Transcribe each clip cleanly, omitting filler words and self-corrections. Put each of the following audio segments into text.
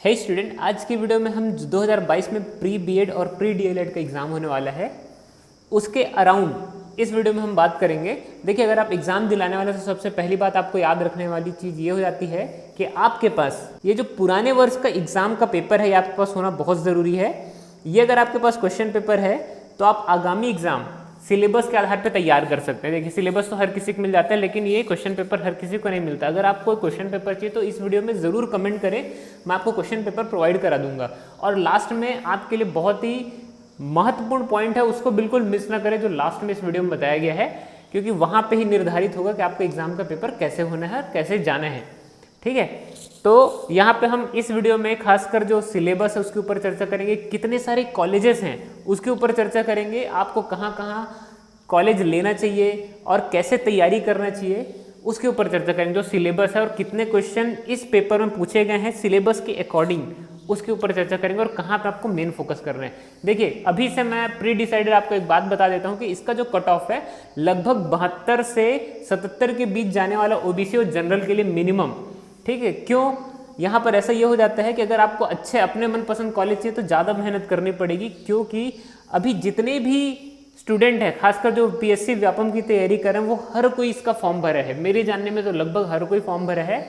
है स्टूडेंट, आज की वीडियो में हम 2022 में प्री बीएड और प्री डीएलएड का एग्ज़ाम होने वाला है, उसके अराउंड इस वीडियो में हम बात करेंगे। देखिए, अगर आप एग्ज़ाम दिलाने वाले तो सबसे पहली बात आपको याद रखने वाली चीज़ ये हो जाती है कि आपके पास ये जो पुराने वर्ष का एग्ज़ाम का पेपर है ये आपके पास होना बहुत ज़रूरी है। ये अगर आपके पास क्वेश्चन पेपर है तो आप आगामी एग्ज़ाम सिलेबस के आधार पर तैयार कर सकते हैं। देखिए, सिलेबस तो हर किसी को मिल जाता है, लेकिन ये क्वेश्चन पेपर हर किसी को नहीं मिलता। अगर आपको क्वेश्चन पेपर चाहिए तो इस वीडियो में ज़रूर कमेंट करें, मैं आपको क्वेश्चन पेपर प्रोवाइड करा दूंगा। और लास्ट में आपके लिए बहुत ही महत्वपूर्ण पॉइंट है, उसको बिल्कुल मिस ना करें जो लास्ट में इस वीडियो में बताया गया है, क्योंकि वहाँ पर ही निर्धारित होगा कि आपका एग्जाम का पेपर कैसे होना है और कैसे जाना है। ठीक है, तो यहाँ पे हम इस वीडियो में खासकर जो सिलेबस है उसके ऊपर चर्चा करेंगे, कितने सारे कॉलेजेस हैं उसके ऊपर चर्चा करेंगे, आपको कहाँ कहाँ कॉलेज लेना चाहिए और कैसे तैयारी करना चाहिए उसके ऊपर चर्चा करेंगे। जो सिलेबस है और कितने क्वेश्चन इस पेपर में पूछे गए हैं सिलेबस के अकॉर्डिंग, उसके ऊपर चर्चा करेंगे और कहाँ पे आपको मेन फोकस करना है। देखिए, अभी से मैं प्री डिसाइडेड आपको एक बात बता देता हूँ कि इसका जो कट ऑफ है लगभग 72 से 77 के बीच जाने वाला ओबीसी और जनरल के लिए मिनिमम। ठीक है, क्यों? यहाँ पर ऐसा ये हो जाता है कि अगर आपको अच्छे अपने मनपसंद कॉलेज चाहिए तो ज़्यादा मेहनत करनी पड़ेगी, क्योंकि अभी जितने भी स्टूडेंट है खासकर जो पीएससी व्यापम की तैयारी कर रहे हैं वो हर कोई इसका फॉर्म भरा है। मेरे जानने में तो लगभग हर कोई फॉर्म भरा है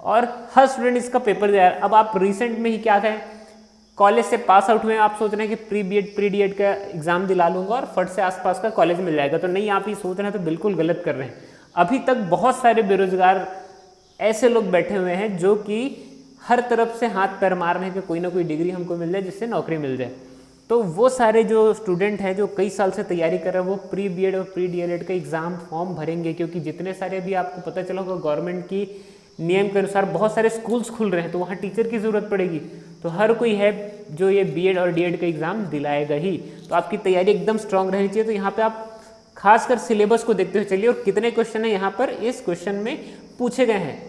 और हर स्टूडेंट इसका पेपर दिया है। अब आप रिसेंट में ही क्या कहें, कॉलेज से पास आउट हुए, आप सोच रहे हैं कि प्री बीएड प्री डीएड का एग्जाम दिला लूंगा और फट से आसपास का कॉलेज मिल जाएगा, तो नहीं, आप ये सोच रहे हैं तो बिल्कुल गलत कर रहे हैं। अभी तक बहुत सारे बेरोजगार ऐसे लोग बैठे हुए हैं जो कि हर तरफ से हाथ पैर मार रहे हैं कि कोई ना कोई डिग्री हमको मिल जाए जिससे नौकरी मिल जाए। तो वो सारे जो स्टूडेंट हैं जो कई साल से तैयारी कर रहे हैं वो प्री बीएड और प्री डीएलएड का एग्ज़ाम फॉर्म भरेंगे, क्योंकि जितने सारे भी आपको पता चला होगा गवर्नमेंट की नियम के अनुसार बहुत सारे स्कूल्स खुल रहे हैं, तो वहाँ टीचर की ज़रूरत पड़ेगी। तो हर कोई है जो ये बीएड और डीएड का एग्ज़ाम दिलाएगा ही, तो आपकी तैयारी एकदम स्ट्रांग रहनी चाहिए। तो यहाँ पर आप खासकर सिलेबस को देखते हुए चलिए और कितने क्वेश्चन है यहाँ पर इस क्वेश्चन में पूछे गए हैं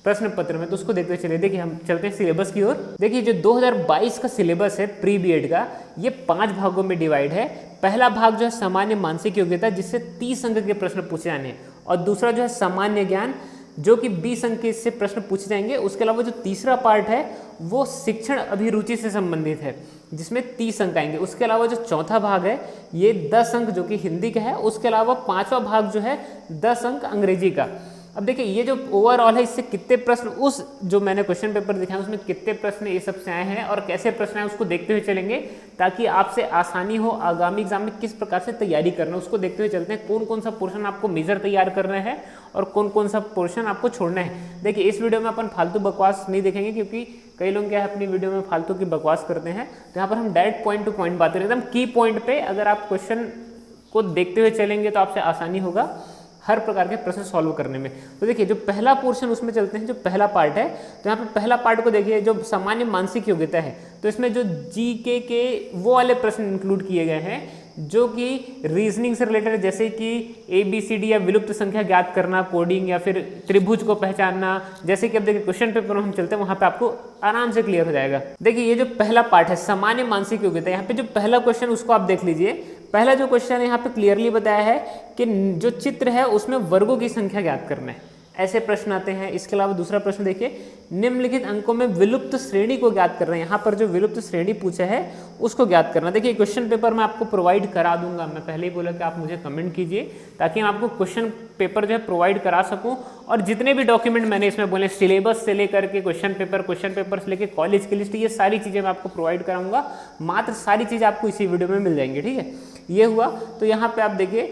प्रश्न पत्र में, तो उसको देखते हुए चलिए। देखिए, हम चलते हैं सिलेबस की ओर। देखिए, जो 2022 का सिलेबस है प्री बीएड का, ये 5 भागों में डिवाइड है। पहला भाग जो है सामान्य मानसिक योग्यता, जिससे 30 अंक के प्रश्न पूछे जाने हैं, और दूसरा जो है सामान्य ज्ञान, जो कि 20 अंक के इससे प्रश्न पूछे जाएंगे। उसके अलावा जो तीसरा पार्ट है वो शिक्षण अभिरुचि से संबंधित है, जिसमें 30 अंक आएंगे। उसके अलावा जो चौथा भाग है ये 10 अंक जो कि हिंदी का है। उसके अलावा 5वां भाग जो है 10 अंक अंग्रेजी का। अब देखिए, ये जो ओवरऑल है इससे कितने प्रश्न, उस जो मैंने क्वेश्चन पेपर दिखाया उसमें कितने प्रश्न ये सब से आए हैं और कैसे प्रश्न आए उसको देखते हुए चलेंगे, ताकि आपसे आसानी हो आगामी एग्जाम में किस प्रकार से तैयारी करना है उसको देखते हुए चलते हैं। कौन कौन सा पोर्शन आपको मेजर तैयार करना है और कौन कौन सा पोर्शन आपको छोड़ना है। देखिए, इस वीडियो में अपन फालतू बकवास नहीं देखेंगे, क्योंकि कई लोग क्या है अपनी वीडियो में फालतू की बकवास करते हैं। तो यहाँ पर हम डायरेक्ट पॉइंट टू पॉइंट बात करें, एकदम की पॉइंट पे। अगर आप क्वेश्चन को देखते हुए चलेंगे तो आपसे आसानी होगा हर प्रकार के प्रश्न सॉल्व करने में। तो देखिए, जो पहला पोर्शन उसमें चलते हैं, जो पहला पार्ट है, तो यहाँ पे पहला पार्ट को देखिए, जो सामान्य मानसिक योग्यता है, तो इसमें जो जीके के वो वाले प्रश्न इंक्लूड किए गए हैं जो कि रीजनिंग से रिलेटेड है, जैसे कि ABCD या विलुप्त संख्या ज्ञात करना, कोडिंग या फिर त्रिभुज को पहचानना। जैसे कि अब देखिए क्वेश्चन पेपर में हम चलते हैं, वहाँ पे आपको आराम से क्लियर हो जाएगा। देखिए, ये जो पहला पार्ट है सामान्य मानसिक योग्यता, यहाँ पे जो पहला क्वेश्चन उसको आप देख लीजिए। पहला जो क्वेश्चन है यहाँ पे क्लियरली बताया है कि जो चित्र है उसमें वर्गों की संख्या ज्ञात करना है, ऐसे प्रश्न आते हैं। इसके अलावा दूसरा प्रश्न देखिए, निम्नलिखित अंकों में विलुप्त श्रेणी को ज्ञात करना है। यहाँ पर जो विलुप्त श्रेणी पूछा है उसको ज्ञात करना। देखिए, क्वेश्चन पेपर मैं आपको प्रोवाइड करा दूंगा, मैं पहले ही बोला कि आप मुझे कमेंट कीजिए ताकि मैं आपको क्वेश्चन पेपर जो है प्रोवाइड करा सकूं। और जितने भी डॉक्यूमेंट मैंने इसमें बोले, सिलेबस से लेकर के क्वेश्चन पेपर से लेकर कॉलेज की लिस्ट, ये सारी चीज़ें मैं आपको प्रोवाइड कराऊंगा। मात्र सारी चीज़ें आपको इसी वीडियो में मिल जाएंगी। ठीक है, ये हुआ। तो यहाँ पे आप देखिए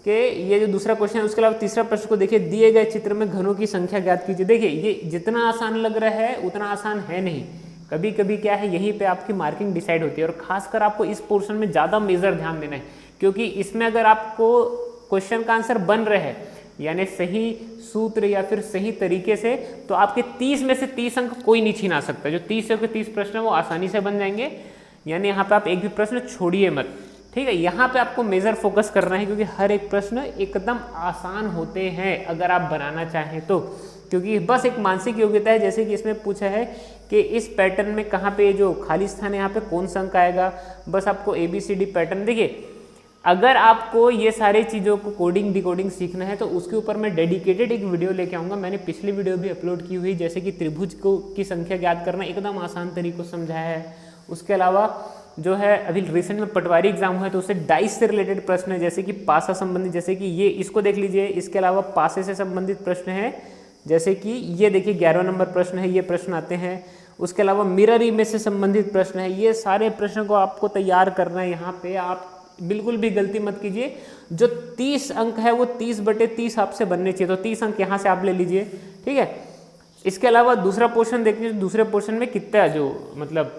कि ये जो दूसरा क्वेश्चन है, उसके अलावा तीसरा प्रश्न को देखिए, दिए गए चित्र में घनों की संख्या ज्ञात कीजिए। देखिए, ये जितना आसान लग रहा है उतना आसान है नहीं। कभी कभी क्या है, यहीं पे आपकी मार्किंग डिसाइड होती है, और खासकर आपको इस पोर्शन में ज़्यादा मेजर ध्यान देना है, क्योंकि इसमें अगर आपको क्वेश्चन का आंसर बन रहा है, यानी सही सूत्र या फिर सही तरीके से, तो आपके 30 में से 30 अंक कोई नहीं छीना सकता। जो 30 के 30 प्रश्न है वो आसानी से बन जाएंगे, यानी यहाँ पे आप एक भी प्रश्न छोड़िए मत। ठीक है, यहाँ पे आपको मेजर फोकस करना है, क्योंकि हर एक प्रश्न एकदम आसान होते हैं अगर आप बनाना चाहें तो। क्योंकि बस एक मानसिक योग्यता है, जैसे कि इसमें पूछा है कि इस पैटर्न में कहाँ पे जो खाली स्थान है यहाँ पे कौन सा अंक आएगा। बस आपको ABCD पैटर्न, देखिए अगर आपको ये सारी चीज़ों को कोडिंग डिकोडिंग सीखना है तो उसके ऊपर मैं डेडिकेटेड एक वीडियो लेके आऊँगा। मैंने पिछली वीडियो भी अपलोड की हुई, जैसे कि त्रिभुज को की संख्या ज्ञात करना एकदम आसान तरीकों से समझाया है। उसके अलावा जो है अभी रिसेंट में पटवारी एग्जाम हुआ है तो उससे डाइस से रिलेटेड प्रश्न है, जैसे कि पासा संबंधित, जैसे कि ये इसको देख लीजिए। इसके अलावा पासे से संबंधित प्रश्न है, जैसे कि ये देखिए 11 नंबर प्रश्न है, ये प्रश्न आते हैं। उसके अलावा मिरर इमेज से संबंधित प्रश्न है। ये सारे प्रश्नों को आपको तैयार करना है। यहाँ पे आप बिल्कुल भी गलती मत कीजिए। जो 30 अंक है वो 30/30 आपसे बनने चाहिए, तो 30 अंक यहाँ से आप ले लीजिए, ठीक है। इसके अलावा दूसरा पोर्शन देखिए, दूसरे पोर्शन में कितना जो मतलब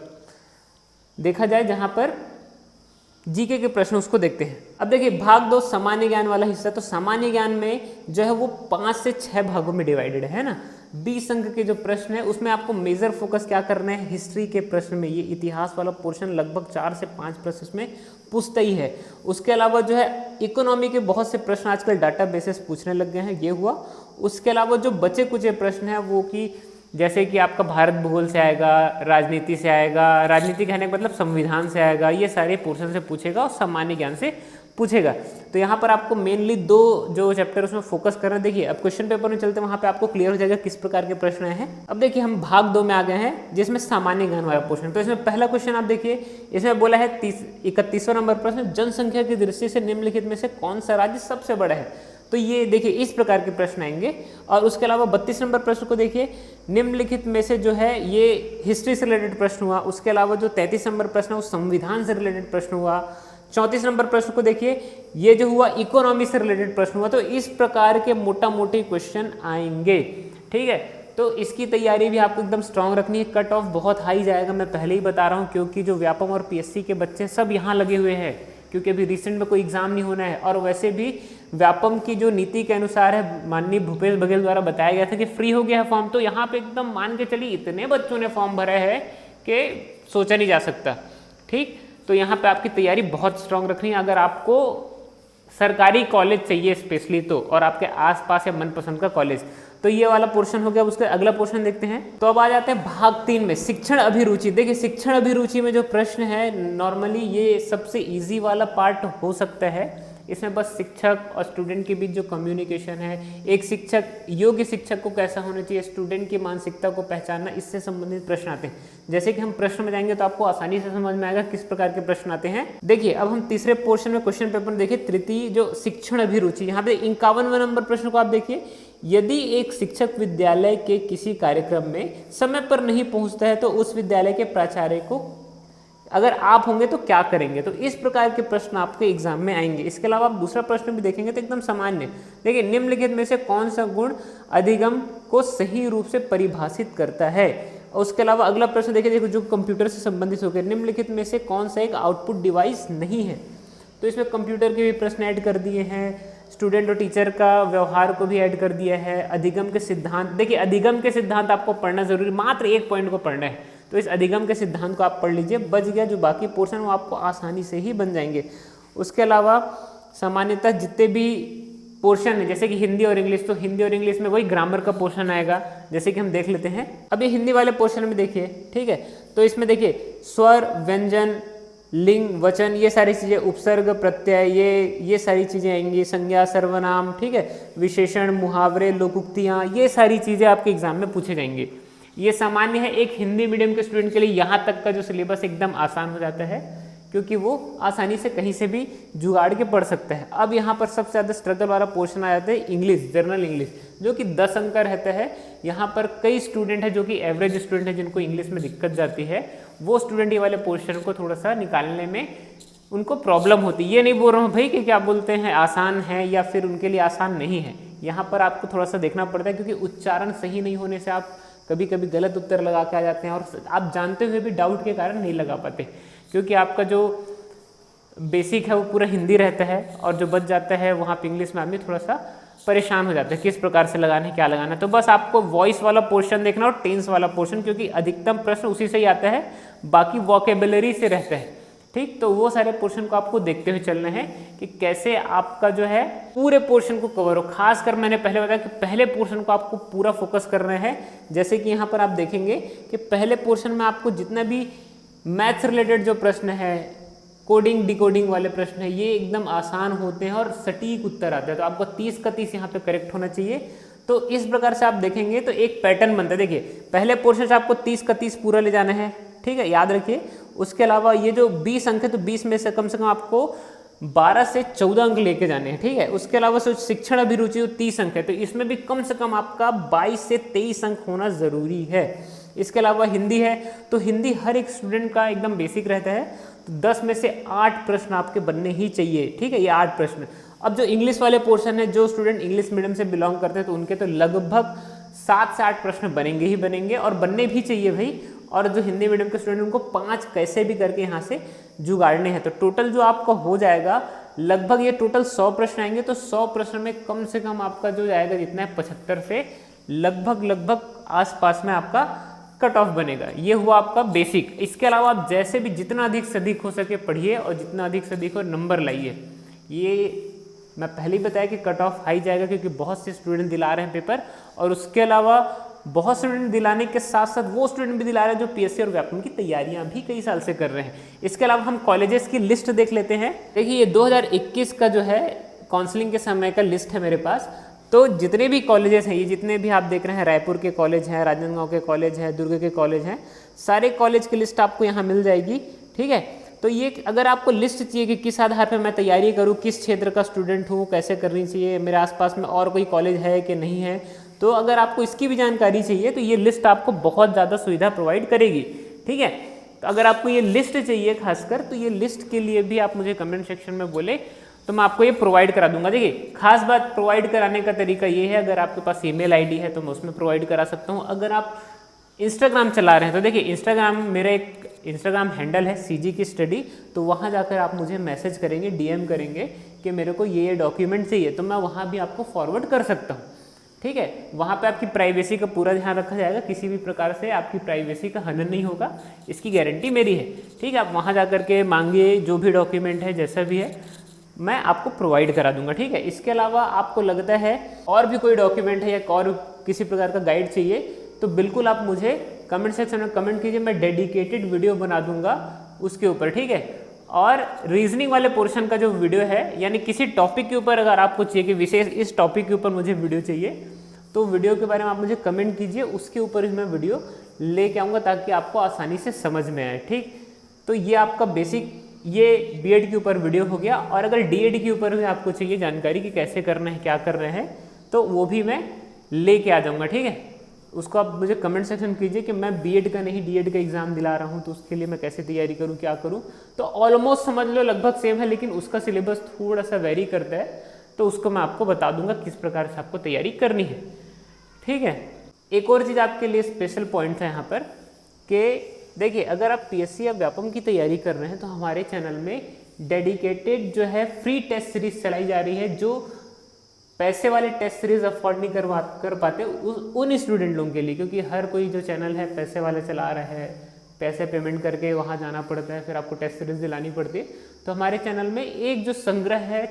देखा जाए जहाँ पर जीके के प्रश्न, उसको देखते हैं। अब देखिए भाग 2 सामान्य ज्ञान वाला हिस्सा। तो सामान्य ज्ञान में जो है वो 5 से 6 भागों में डिवाइडेड है ना। 20 अंक के जो प्रश्न है उसमें आपको मेजर फोकस क्या करना है, हिस्ट्री के प्रश्न में। ये इतिहास वाला पोर्शन लगभग 4 से 5 प्रश्न इसमें पूछता ही है। उसके अलावा जो है इकोनॉमी के बहुत से प्रश्न आजकल डाटा बेसिस पूछने लग गए हैं, ये हुआ। उसके अलावा जो बचे कुछ प्रश्न हैं वो कि जैसे कि आपका भारत भूगोल से आएगा, राजनीति से आएगा, राजनीति कहने का मतलब संविधान से आएगा, ये सारे पोर्शन से पूछेगा और सामान्य ज्ञान से पूछेगा। तो यहाँ पर आपको मेनली 2 जो चैप्टर उसमें फोकस करना है। देखिए अब क्वेश्चन पेपर में चलते हैं, वहाँ पे आपको क्लियर हो जाएगा किस प्रकार के प्रश्न हैं। अब देखिए हम भाग 2 में आ गए हैं जिसमें सामान्य ज्ञान वाला पोर्शन। तो इसमें पहला क्वेश्चन आप देखिए, इसमें बोला है 31वां नंबर प्रश्न, जनसंख्या की दृष्टि से निम्नलिखित में से कौन सा राज्य सबसे बड़ा है। तो ये देखिए इस प्रकार के प्रश्न आएंगे। और उसके अलावा 32 नंबर प्रश्न को देखिए, निम्नलिखित में से जो है ये हिस्ट्री से रिलेटेड प्रश्न हुआ। उसके अलावा जो 33 नंबर प्रश्न है वो संविधान से रिलेटेड प्रश्न हुआ। 34 नंबर प्रश्न को देखिए, ये जो हुआ इकोनॉमी से रिलेटेड प्रश्न हुआ। तो इस प्रकार के मोटा मोटी क्वेश्चन आएंगे, ठीक है। तो इसकी तैयारी भी आपको एकदम स्ट्रांग रखनी है। कट ऑफ बहुत हाई जाएगा, मैं पहले ही बता रहा हूँ, क्योंकि जो व्यापम और पीएससी के बच्चे सब यहाँ लगे हुए हैं, क्योंकि अभी रिसेंट में कोई एग्जाम नहीं होना है। और वैसे भी व्यापम की जो नीति के अनुसार है, माननीय भूपेश बघेल द्वारा बताया गया था कि फ्री हो गया है फॉर्म। तो यहाँ पे एकदम मान के चलिए इतने बच्चों ने फॉर्म भरा है कि सोचा नहीं जा सकता, ठीक। तो यहाँ पे आपकी तैयारी बहुत स्ट्रांग रखनी है। अगर आपको सरकारी कॉलेज चाहिए स्पेशली तो, और आपके आसपास या मनपसंद का कॉलेज, तो ये वाला पोर्शन हो गया। उसका अगला पोर्शन देखते हैं। तो अब आ जाते हैं भाग 3 में, शिक्षण अभिरुचि। देखिए शिक्षण अभिरुचि में जो प्रश्न है, नॉर्मली ये सबसे इजी वाला पार्ट हो सकता है। इसमें बस शिक्षक और स्टूडेंट के बीच जो कम्युनिकेशन है, एक शिक्षक, योग्य शिक्षक को कैसा होना चाहिए, स्टूडेंट की मानसिकता को पहचानना, इससे संबंधित प्रश्न आते हैं। जैसे कि हम प्रश्न में जाएंगे तो आपको आसानी से समझ में आएगा किस प्रकार के प्रश्न आते हैं। देखिए अब हम तीसरे पोर्शन में क्वेश्चन पेपर में देखिए, तृतीय जो शिक्षण अभिरुचि, यहाँ पे 51वां नंबर प्रश्न को आप देखिए, यदि एक शिक्षक विद्यालय के किसी कार्यक्रम में समय पर नहीं पहुंचता है तो उस विद्यालय के प्राचार्य को अगर आप होंगे तो क्या करेंगे। तो इस प्रकार के प्रश्न आपके एग्जाम में आएंगे। इसके अलावा आप दूसरा प्रश्न भी देखेंगे तो एकदम सामान्य, देखिए निम्नलिखित में से कौन सा गुण अधिगम को सही रूप से परिभाषित करता है। और उसके अलावा अगला प्रश्न देखिए, जो कंप्यूटर से संबंधित हो गया, निम्नलिखित में से कौन सा एक आउटपुट डिवाइस नहीं है। तो इसमें कंप्यूटर के भी प्रश्न ऐड कर दिए हैं, स्टूडेंट और टीचर का व्यवहार को भी ऐड कर दिया है। अधिगम के सिद्धांत, देखिए अधिगम के सिद्धांत आपको पढ़ना जरूरी, मात्र एक पॉइंट को पढ़ना है। तो इस अधिगम के सिद्धांत को आप पढ़ लीजिए, बच गया। जो बाकी पोर्शन वो आपको आसानी से ही बन जाएंगे। उसके अलावा सामान्यतः जितने भी पोर्शन है, जैसे कि हिंदी और इंग्लिश, तो हिंदी और इंग्लिश में वही ग्रामर का पोर्शन आएगा, जैसे कि हम देख लेते हैं। अब ये हिंदी वाले पोर्शन में देखिए, ठीक है। तो इसमें देखिए स्वर, व्यंजन, लिंग, वचन, ये सारी चीज़ें, उपसर्ग, प्रत्यय, ये सारी चीज़ें आएंगी। संज्ञा, सर्वनाम, ठीक है, विशेषण, मुहावरे, लोकोक्तियाँ, ये सारी चीज़ें आपके एग्जाम में पूछे जाएंगे। ये सामान्य है। एक हिंदी मीडियम के स्टूडेंट के लिए यहाँ तक का जो सिलेबस एकदम आसान हो जाता है, क्योंकि वो आसानी से कहीं से भी जुगाड़ के पढ़ सकता है। अब यहाँ पर सबसे ज़्यादा स्ट्रगल वाला पोर्शन आ जाता है इंग्लिश, जनरल इंग्लिश, जो कि 10 अंक का रहता है। यहाँ पर कई स्टूडेंट हैं जो कि एवरेज स्टूडेंट हैं, जिनको इंग्लिश में दिक्कत जाती है, वो स्टूडेंट ये वाले पोर्शन को थोड़ा सा निकालने में उनको प्रॉब्लम होती है। ये नहीं बोल रहा हूँ भाई कि क्या बोलते हैं आसान है या फिर उनके लिए आसान नहीं है। यहाँ पर आपको थोड़ा सा देखना पड़ता है, क्योंकि उच्चारण सही नहीं होने से आप कभी कभी गलत उत्तर लगा के आ जाते हैं, और आप जानते हुए भी डाउट के कारण नहीं लगा पाते, क्योंकि आपका जो बेसिक है वो पूरा हिंदी रहता है, और जो बच जाता है वहाँ पे इंग्लिश में आदमी थोड़ा सा परेशान हो जाता है किस प्रकार से लगाना है, क्या लगाना है। तो बस आपको वॉइस वाला पोर्शन देखना और टेंस वाला पोर्शन, क्योंकि अधिकतम प्रश्न उसी से ही आता है, बाकी वोकेबुलरी से रहता है, ठीक। तो वो सारे पोर्शन को आपको देखते हुए चलना है कि कैसे आपका जो है पूरे पोर्शन को कवर हो। खासकर मैंने पहले बताया कि पहले पोर्शन को आपको पूरा फोकस करना है। जैसे कि यहाँ पर आप देखेंगे कि पहले पोर्शन में आपको जितना भी मैथ्स रिलेटेड जो प्रश्न है, कोडिंग डिकोडिंग वाले प्रश्न है, ये एकदम आसान होते हैं और सटीक उत्तर आते हैं। तो आपको 30 का 30 यहाँ पे करेक्ट होना चाहिए। तो इस प्रकार से आप देखेंगे तो एक पैटर्न बनता है। देखिए पहले पोर्शन से आपको 30 का 30 पूरा ले जाना है, ठीक है, याद रखिए। उसके अलावा ये जो 20 अंक है तो 20 में से कम आपको 12 से 14 अंक लेके जाने हैं, ठीक है। उसके अलावा शिक्षण अभिरुचि 30 अंक है तो इसमें भी कम से कम आपका 22 से 23 अंक होना ज़रूरी है। इसके अलावा हिंदी है तो हिंदी हर एक स्टूडेंट का एकदम बेसिक रहता है, तो 10 में से 8 प्रश्न आपके बनने ही चाहिए, ठीक है, ये 8 प्रश्न। अब जो इंग्लिश वाले पोर्शन है, जो स्टूडेंट इंग्लिश मीडियम से बिलोंग करते हैं तो उनके तो लगभग 7 से 8 प्रश्न बनेंगे ही बनेंगे और बनने भी चाहिए भाई। और जो हिंदी मीडियम के स्टूडेंट उनको 5 कैसे भी करके यहाँ से जुगाड़ने हैं। तो टोटल जो आपका हो जाएगा लगभग ये टोटल 100 प्रश्न आएंगे। तो 100 प्रश्न में कम से कम आपका जो जाएगा जितना है 75 से लगभग आसपास में आपका कट ऑफ बनेगा। ये हुआ आपका बेसिक। इसके अलावा आप जैसे भी जितना अधिक से अधिक हो सके पढ़िए और जितना अधिक से अधिक हो नंबर लाइए। ये मैं पहले ही बताया कि कट ऑफ हाई जाएगा क्योंकि बहुत से स्टूडेंट दिला रहे हैं पेपर, और उसके अलावा बहुत स्टूडेंट दिलाने के साथ साथ वो स्टूडेंट भी दिला रहे हैं जो पीएससी और व्यापम की तैयारियां भी कई साल से कर रहे हैं। इसके अलावा हम कॉलेजेस की लिस्ट देख लेते हैं। देखिए ये 2021 का जो है काउंसलिंग के समय का लिस्ट है मेरे पास। तो जितने भी कॉलेजेस हैं, ये जितने भी आप देख रहे हैं, रायपुर के कॉलेज हैं, राजनांदगांव के कॉलेज हैं, दुर्ग के कॉलेज हैं, सारे कॉलेज की लिस्ट आपको यहाँ मिल जाएगी, ठीक है। तो ये अगर आपको लिस्ट चाहिए कि किस आधार पर मैं तैयारी करूँ, किस क्षेत्र का स्टूडेंट हूँ, कैसे करनी चाहिए, मेरे आसपास में और कोई कॉलेज है कि नहीं है, तो अगर आपको इसकी भी जानकारी चाहिए तो ये लिस्ट आपको बहुत ज़्यादा सुविधा प्रोवाइड करेगी, ठीक है। तो अगर आपको ये लिस्ट चाहिए खासकर, तो ये लिस्ट के लिए भी आप मुझे कमेंट सेक्शन में बोले तो मैं आपको ये प्रोवाइड करा दूंगा। देखिए खास बात प्रोवाइड कराने का तरीका ये है, अगर आपके पास ईमेल आईडी है तो मैं उसमें प्रोवाइड करा सकता हूँ। अगर आप इंस्टाग्राम चला रहे हैं तो देखिए इंस्टाग्राम, मेरा एक इंस्टाग्राम हैंडल है CG की स्टडी, तो वहाँ जाकर आप मुझे मैसेज करेंगे, DM करेंगे कि मेरे को ये डॉक्यूमेंट चाहिए, तो मैं वहाँ भी आपको फॉरवर्ड कर सकता हूँ, ठीक है। वहाँ पे आपकी प्राइवेसी का पूरा ध्यान रखा जाएगा, किसी भी प्रकार से आपकी प्राइवेसी का हनन नहीं होगा, इसकी गारंटी मेरी है, ठीक है। आप वहाँ जा कर के मांगिए, जो भी डॉक्यूमेंट है जैसा भी है मैं आपको प्रोवाइड करा दूंगा, ठीक है। इसके अलावा आपको लगता है और भी कोई डॉक्यूमेंट है या और किसी प्रकार का गाइड चाहिए तो बिल्कुल आप मुझे कमेंट सेक्शन में कमेंट कीजिए, मैं डेडिकेटेड वीडियो बना दूंगा उसके ऊपर, ठीक है। और रीजनिंग वाले पोर्शन का जो वीडियो है, यानी किसी टॉपिक के ऊपर अगर आपको चाहिए कि विशेष इस टॉपिक के ऊपर मुझे वीडियो चाहिए, तो वीडियो के बारे में आप मुझे कमेंट कीजिए, उसके ऊपर ही मैं वीडियो लेके आऊँगा ताकि आपको आसानी से समझ में आए, ठीक। तो ये आपका बेसिक ये बीएड के ऊपर वीडियो हो गया। और अगर डीएड के ऊपर भी आपको चाहिए जानकारी कि कैसे करना है, क्या कर रहे हैं, तो वो भी मैं लेके आ जाऊँगा, ठीक है। उसको आप मुझे कमेंट सेक्शन कीजिए कि मैं बीएड का नहीं डीएड का एग्ज़ाम दिला रहा हूँ, तो उसके लिए मैं कैसे तैयारी करूँ, क्या करूँ। तो ऑलमोस्ट समझ लो लगभग सेम है, लेकिन उसका सिलेबस थोड़ा सा वेरी करता है, तो उसको मैं आपको बता दूंगा किस प्रकार से आपको तैयारी करनी है, ठीक है। एक और चीज़ आपके लिए स्पेशल पॉइंट है यहाँ पर कि देखिए अगर आप पीएससी या व्यापम की तैयारी कर रहे हैं तो हमारे चैनल में डेडिकेटेड जो है फ्री टेस्ट सीरीज चलाई जा रही है। जो पैसे वाले टेस्ट सीरीज अफोर्ड नहीं कर पाते उन स्टूडेंट लोगों के लिए, क्योंकि हर कोई जो चैनल है पैसे वाले चला रहा है, पैसे पेमेंट करके वहाँ जाना पड़ता है, फिर आपको टेस्ट सीरीज दिलानी पड़ती है। तो हमारे चैनल में एक जो संग्रह है,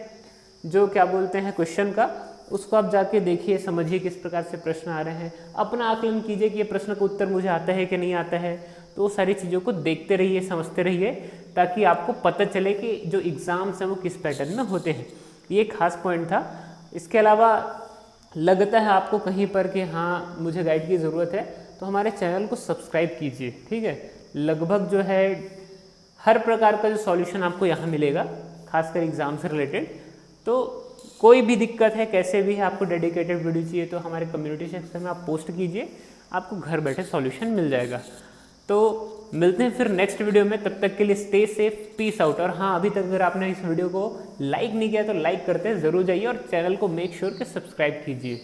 जो क्या बोलते हैं क्वेश्चन का, उसको आप जाके देखिए, समझिए किस प्रकार से प्रश्न आ रहे हैं, अपना आकलन कीजिए कि ये प्रश्न का उत्तर मुझे आता है कि नहीं आता है। तो सारी चीज़ों को देखते रहिए, समझते रहिए, ताकि आपको पता चले कि जो एग्ज़ाम्स हैं वो किस पैटर्न में होते हैं। ये खास पॉइंट था। इसके अलावा लगता है आपको कहीं पर कि हाँ मुझे गाइड की ज़रूरत है, तो हमारे चैनल को सब्सक्राइब कीजिए, ठीक है। लगभग जो है हर प्रकार का जो सॉल्यूशन आपको यहाँ मिलेगा, खासकर एग्ज़ाम से रिलेटेड। तो कोई भी दिक्कत है, कैसे भी है, आपको डेडिकेटेड वीडियो चाहिए तो हमारे कम्युनिटी सेक्शन में आप पोस्ट कीजिए, आपको घर बैठे सॉल्यूशन मिल जाएगा। तो मिलते हैं फिर नेक्स्ट वीडियो में, तब तक के लिए स्टे सेफ, पीस आउट। और हाँ, अभी तक अगर आपने इस वीडियो को लाइक नहीं किया तो लाइक करते ज़रूर जाइए और चैनल को मेक श्योर कि सब्सक्राइब कीजिए।